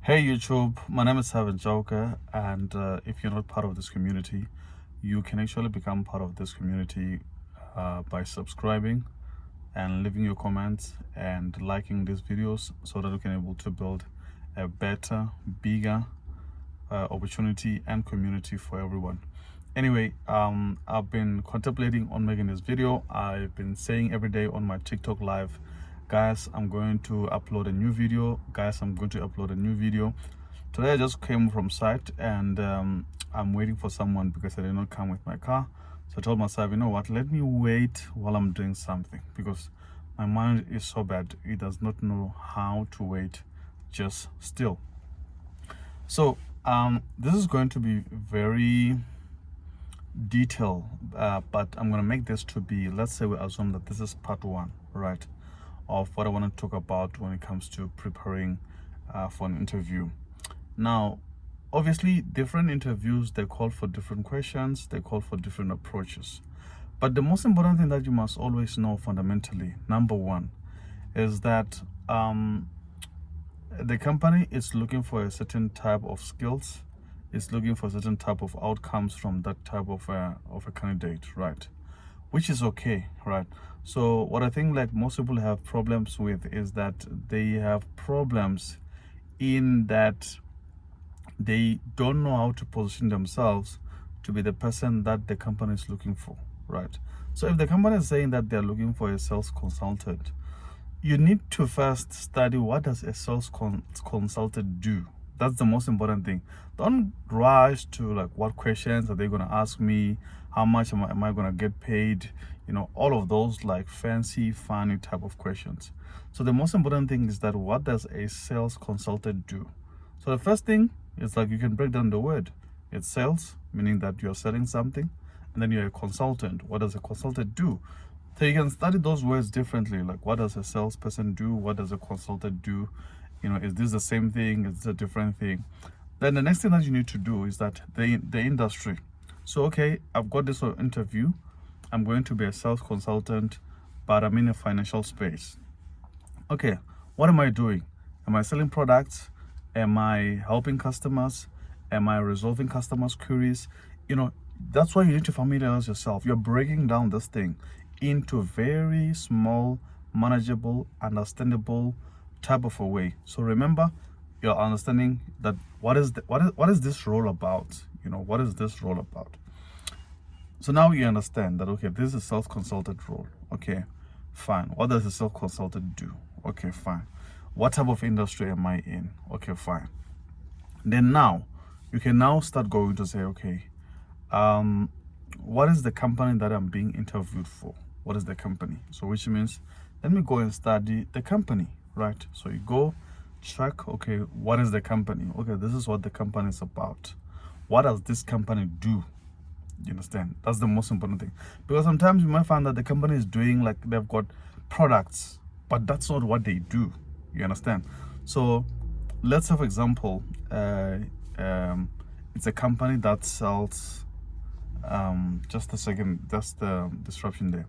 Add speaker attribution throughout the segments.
Speaker 1: Hey YouTube, my name is Seven Joker, and if you're not part of this community, you can actually become part of this community by subscribing and leaving your comments and liking these videos so that we can able to build a better, bigger opportunity and community for everyone. Anyway, I've been contemplating on making this video. I've been saying every day on my TikTok live, guys, I'm going to upload a new video. Guys, I'm going to upload a new video. Today I just came from site, and I'm waiting for someone because I did not come with my car. So I told myself, you know what, let me wait while I'm doing something, because my mind is so bad. It does not know how to wait just still. So this is going to be very detailed, but I'm going to make this to be, let's say we assume that this is part one, right, of what I want to talk about when it comes to preparing for an interview. Now, obviously, different interviews, they call for different questions, they call for different approaches. But the most important thing that you must always know fundamentally, number one, is that the company is looking for a certain type of skills, is looking for a certain type of outcomes from that type of a candidate, right? Which is okay, right? So what I think like most people have problems with is that they have problems in that they don't know how to position themselves to be the person that the company is looking for, right? So if the company is saying that they're looking for a sales consultant, you need to first study, what does a sales consultant do? That's the most important thing. Don't rush to like, what questions are they going to ask me, how much am I going to get paid, all of those like fancy funny type of questions. So the most important thing is that, what does a sales consultant do? So the first thing is, like, you can break down the word. It's sales, meaning that you're selling something, and then you're a consultant. What does a consultant do? So you can study those words differently. Like, what does a salesperson do? What does a consultant do? Is this the same thing? Is this a different thing? Then the next thing that you need to do is that the industry. So, okay, I've got this interview. I'm going to be a sales consultant, but I'm in a financial space. Okay, what am I doing? Am I selling products? Am I helping customers? Am I resolving customers' queries? That's why you need to familiarize yourself. You're breaking down this thing into very small, manageable, understandable type of a way. So remember, you're understanding that what is this role about? What is this role about? So now you understand that, okay, this is a self-consultant role. Okay, fine. What does a self-consultant do? Okay, fine. What type of industry am I in? Okay, fine. Then now, you can now start going to say, okay, what is the company that I'm being interviewed for? What is the company? So which means, let me go and study the company, right? So you go check, okay, what is the company? Okay, this is what the company is about. What does this company do? You understand? That's the most important thing. Because sometimes you might find that the company is doing, like, they've got products, but that's not what they do. You understand? So let's say, for example, it's a company that sells, just a second, that's the disruption there.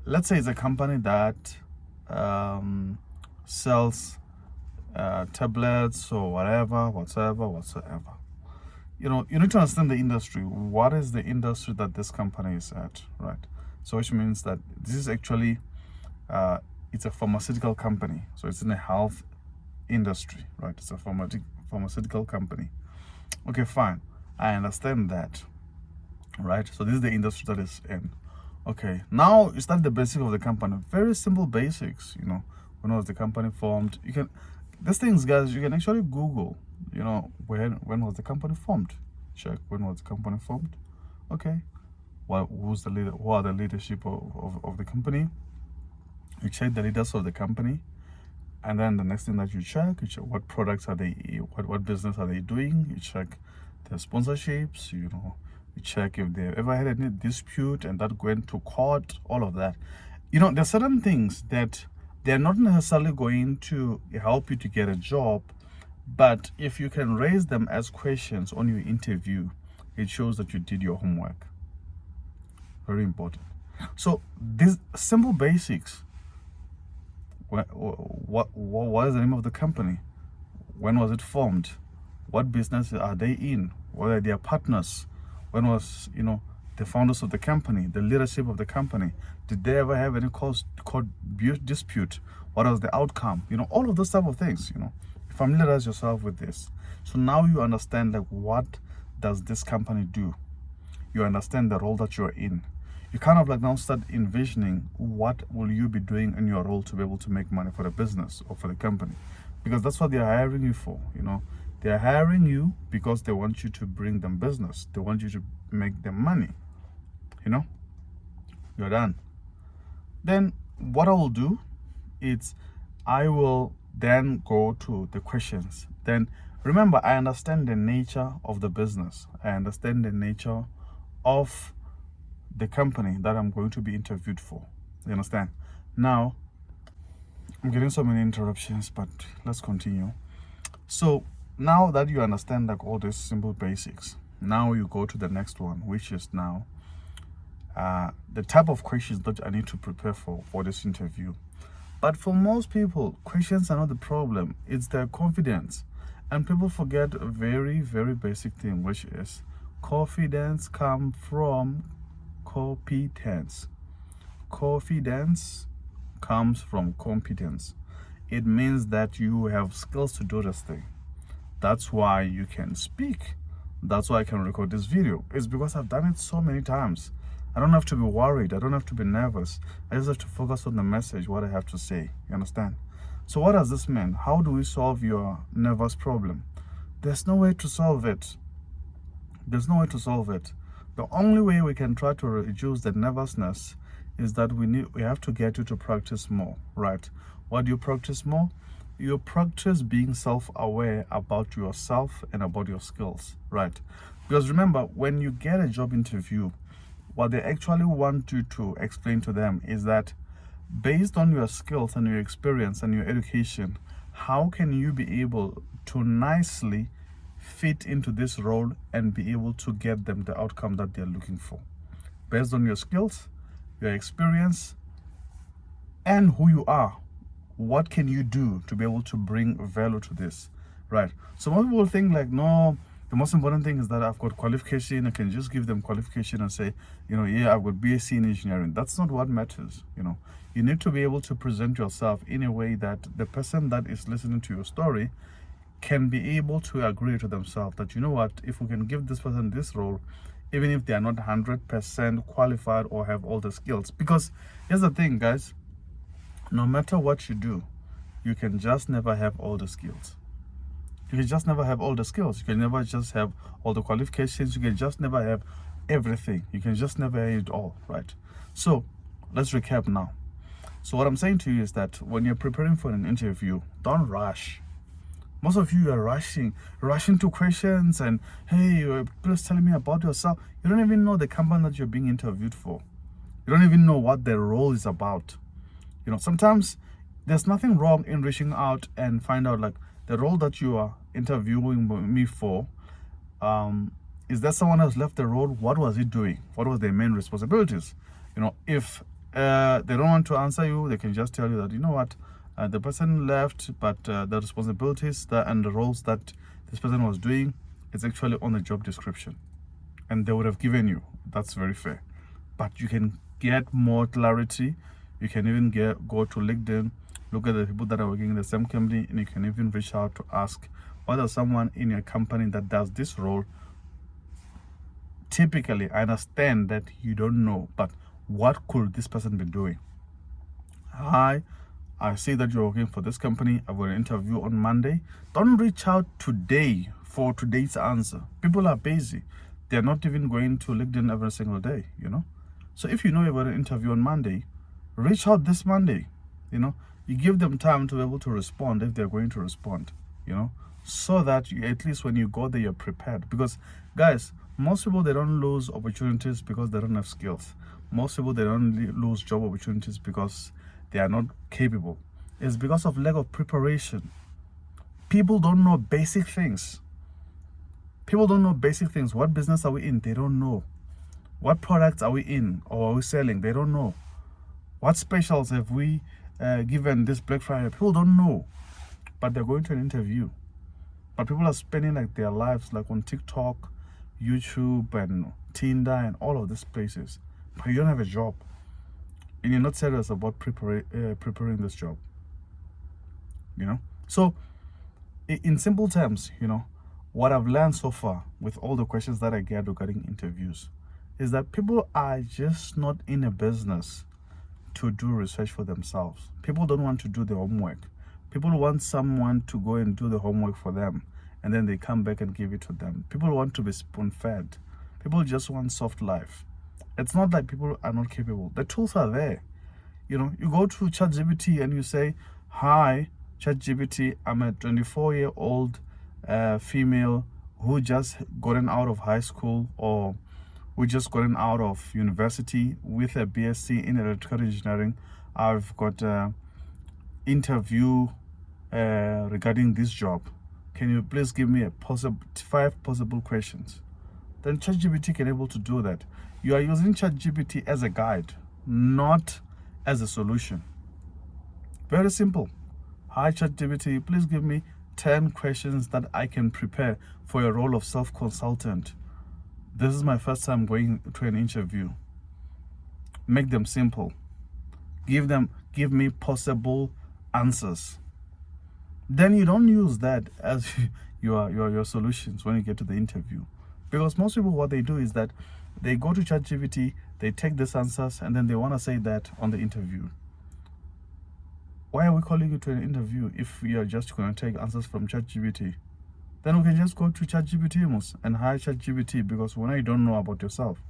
Speaker 1: Let's say it's a company that sells tablets or whatsoever. You need to understand the industry. What is the industry that this company is at, right? So which means that this is actually, it's a pharmaceutical company. So it's in the health industry, right? It's a pharmaceutical company. Okay, fine. I understand that, right? So this is the industry that is in. Okay, now you start the basics of the company. Very simple basics. When was the company formed? These things, guys, you can actually Google. When was the company formed? Check, when was the company formed? Okay, who's the leader? Who are the leadership of the company? You check the leaders of the company, and then the next thing that you check what products are they, what business are they doing. You check their sponsorships. You check if they ever had any dispute and that went to court. All of that. There's certain things that they're not necessarily going to help you to get a job, but if you can raise them as questions on your interview, it shows that you did your homework. Very important. So these simple basics. What is the name of the company? When was it formed? What business are they in? What are their partners? When was, the founders of the company, the leadership of the company? Did they ever have any court dispute? What was the outcome? All of those type of things, Familiarize yourself with this. So now you understand, like, what does this company do? You understand the role that you're in. You kind of like now start envisioning what will you be doing in your role to be able to make money for the business or for the company, because that's what they're hiring you for. They're hiring you because they want you to bring them business. They want you to make them money. You're done. Then what I will do is I will then go to the questions. Then remember, I understand the nature of the business. I understand the nature of the company that I'm going to be interviewed for. You understand? Now, I'm getting so many interruptions, but let's continue. So now that you understand like all these simple basics, now you go to the next one, which is now the type of questions that I need to prepare for this interview. But for most people, questions are not the problem. It's their confidence. And people forget a very, very basic thing, which is confidence comes from competence. Confidence comes from competence. It means that you have skills to do this thing. That's why you can speak. That's why I can record this video. It's because I've done it so many times. I don't have to be worried. I don't have to be nervous. I just have to focus on the message, what I have to say. You understand? So what does this mean? How do we solve your nervous problem? There's no way to solve it. There's no way to solve it. The only way we can try to reduce the nervousness is that we have to get you to practice more, right? What do you practice more? You practice being self-aware about yourself and about your skills, right? Because remember, when you get a job interview, what they actually want you to explain to them is that based on your skills and your experience and your education, how can you be able to nicely fit into this role and be able to get them the outcome that they're looking for? Based on your skills, your experience, and who you are, what can you do to be able to bring value to this, right? So most people think like, no, the most important thing is that I've got qualification. I can just give them qualification and say, yeah, I've got BSc in engineering. That's not what matters. You need to be able to present yourself in a way that the person that is listening to your story can be able to agree to themselves that, what, if we can give this person this role, even if they are not 100% qualified or have all the skills. Because here's the thing, guys, no matter what you do, you can just never have all the skills. You can just never have all the skills. You can never just have all the qualifications. You can just never have everything. You can just never have it all, right? So let's recap now. So what I'm saying to you is that when you're preparing for an interview, don't rush. Most of you are rushing to questions and, hey, please tell me about yourself. You don't even know the company that you're being interviewed for. You don't even know what the role is about. Sometimes there's nothing wrong in reaching out and find out like the role that you are interviewing me for. Is that someone else left the role? What was he doing? What was their main responsibilities? If they don't want to answer you, they can just tell you that, the person left, but the responsibilities and the roles that this person was doing is actually on the job description, and they would have given you. That's very fair. But you can get more clarity. You can even go to LinkedIn, look at the people that are working in the same company, and you can even reach out to ask whether someone in your company that does this role. Typically, I understand that you don't know, but what could this person be doing? Hi, I see that you're working for this company. I've got an interview on Monday. Don't reach out today for today's answer. People are busy. They're not even going to LinkedIn every single day, So if you know you've got an interview on Monday, reach out this Monday. You give them time to be able to respond if they're going to respond, so that at least when you go there, you're prepared. Because guys, most people, they don't lose opportunities because they don't have skills. Most people, they don't lose job opportunities because they are not capable. It's because of lack of preparation. People don't know basic things. People don't know basic things. What business are we in? They don't know. What products are we in or are we selling? They don't know. What specials have we given this Black Friday? People don't know, but they're going to an interview. but people are spending like their lives like on TikTok, YouTube, and Tinder, and all of these places, but you don't have a job, and you're not serious about preparing this job. So in simple terms, what I've learned so far with all the questions that I get regarding interviews is that people are just not in a business to do research for themselves. People don't want to do the homework. People want someone to go and do the homework for them, and then they come back and give it to them. People want to be spoon-fed. People just want soft life. It's not like people are not capable. The tools are there. You go to ChatGPT and you say, "Hi, ChatGPT, I'm a 24-year-old female who just gotten out of high school, or who just gotten out of university with a BSc in electrical engineering. I've got an interview regarding this job. Can you please give me 5 possible questions?" Then ChatGPT can able to do that. You are using ChatGPT as a guide, not as a solution. Very simple. "Hi ChatGPT, please give me 10 questions that I can prepare for a role of self-consultant. This is my first time going to an interview." Make them simple. Give me possible answers. Then you don't use that as your solutions when you get to the interview. Because most people, what they do is that they go to ChatGPT, they take these answers, and then they want to say that on the interview. Why are we calling you to an interview if we are just going to take answers from ChatGPT? Then we can just go to ChatGPT and hire ChatGPT, because we know you don't know about yourself.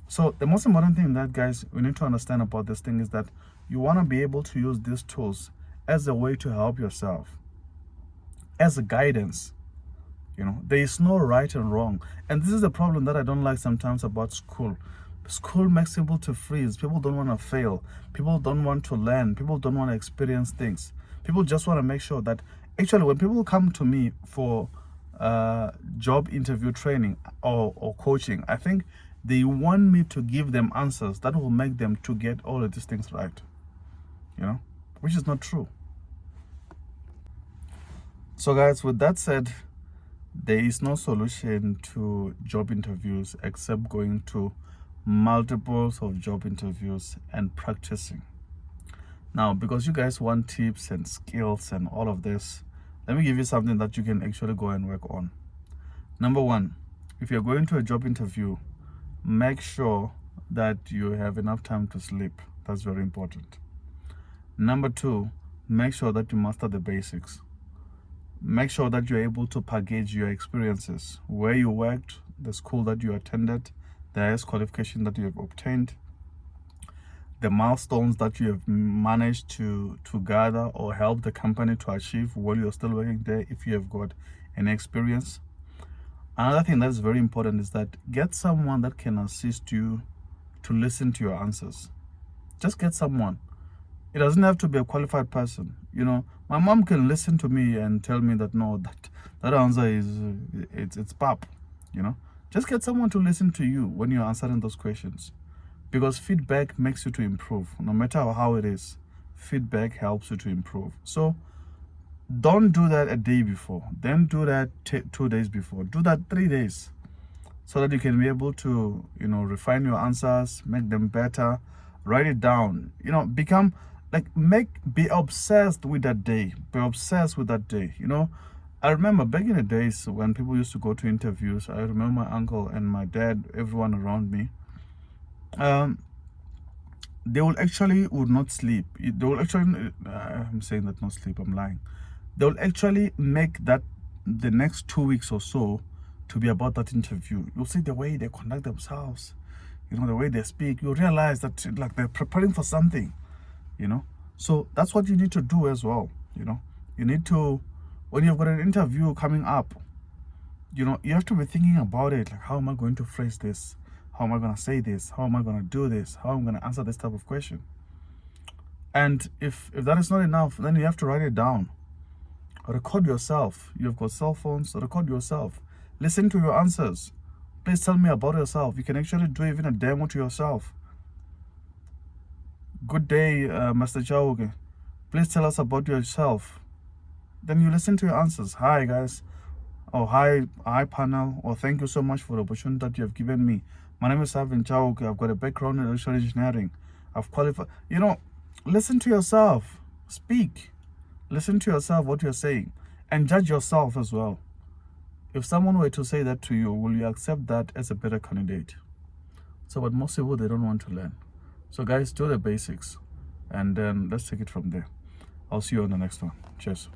Speaker 1: So the most important thing that, guys, we need to understand about this thing is that you want to be able to use these tools as a way to help yourself, as a guidance. There is no right and wrong. And this is the problem that I don't like sometimes about school. School makes people to freeze. People don't want to fail. People don't want to learn. People don't want to experience things. People just want to make sure that, actually, when people come to me for job interview training or coaching, I think they want me to give them answers that will make them to get all of these things right, which is not true. So guys, with that said, there is no solution to job interviews except going to multiples of job interviews and practicing. Now, because you guys want tips and skills and all of this, let me give you something that you can actually go and work on. Number 1, if you're going to a job interview, make sure that you have enough time to sleep. That's very important. Number 2, make sure that you master the basics. Make sure that you're able to package your experiences, where you worked, the school that you attended, the highest qualification that you have obtained, the milestones that you have managed to gather or help the company to achieve while you're still working there, if you have got any experience. Another thing that's very important is that get someone that can assist you to listen to your answers. Just get someone. It doesn't have to be a qualified person. My mom can listen to me and tell me that no, that answer is it's pap. Just get someone to listen to you when you're answering those questions, because feedback makes you to improve. No matter how it is, feedback helps you to improve. So don't do that a day before. Then do that 2 days before. Do that 3 days, so that you can be able to refine your answers, make them better. Write it down. Be obsessed with that day. Be obsessed with that day. I remember back in the days when people used to go to interviews, I remember my uncle and my dad, everyone around me, they would not sleep. They will actually, I'm saying that not sleep, I'm lying. They will actually make that the next 2 weeks or so to be about that interview. You'll see the way they conduct themselves, the way they speak. You realize that like they're preparing for something, So that's what you need to do as well. You need to, when you've got an interview coming up, you have to be thinking about it. Like, how am I going to phrase this? How am I going to say this? How am I going to do this? How am I going to answer this type of question? And if that is not enough, then you have to write it down. Record yourself. You've got cell phones, record yourself. Listen to your answers. Please tell me about yourself. You can actually do even a demo to yourself. "Good day, Mr. Chauke. Please tell us about yourself." then you listen to your answers. Hi guys, or hi panel, or thank you so much for the opportunity that you have given me. My name is Savin Chauke. I've got a background in electrical engineering. I've qualified. You know, listen to yourself. Speak. Listen to yourself, what you're saying, and judge yourself as well. If someone were to say that to you, will you accept that as a better candidate? So, but most people, they don't want to learn. So guys, do the basics, and then let's take it from there. I'll see you on the next one. Cheers.